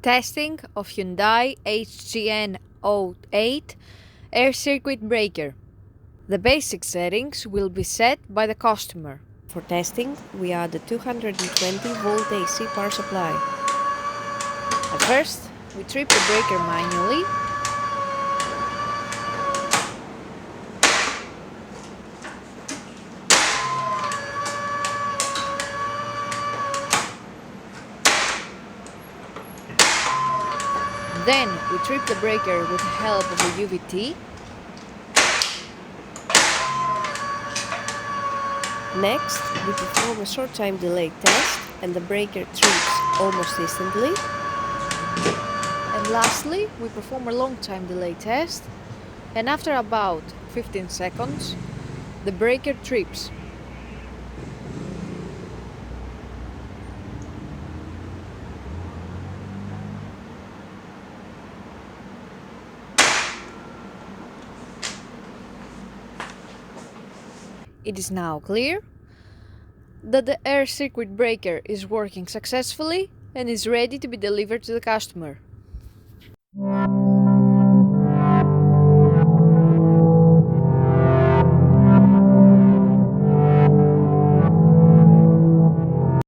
Testing of Hyundai HGN08 air circuit breaker. The basic settings will be set by the customer. For testing, we add a 220 volt AC power supply. At first, we trip the breaker manually. Then we trip the breaker with the help of a UVT. Next, we perform a short time delay test and the breaker trips almost instantly. And lastly, we perform a long time delay test, and after about 15 seconds, the breaker trips. It is now clear that the air circuit breaker is working successfully and is ready to be delivered to the customer.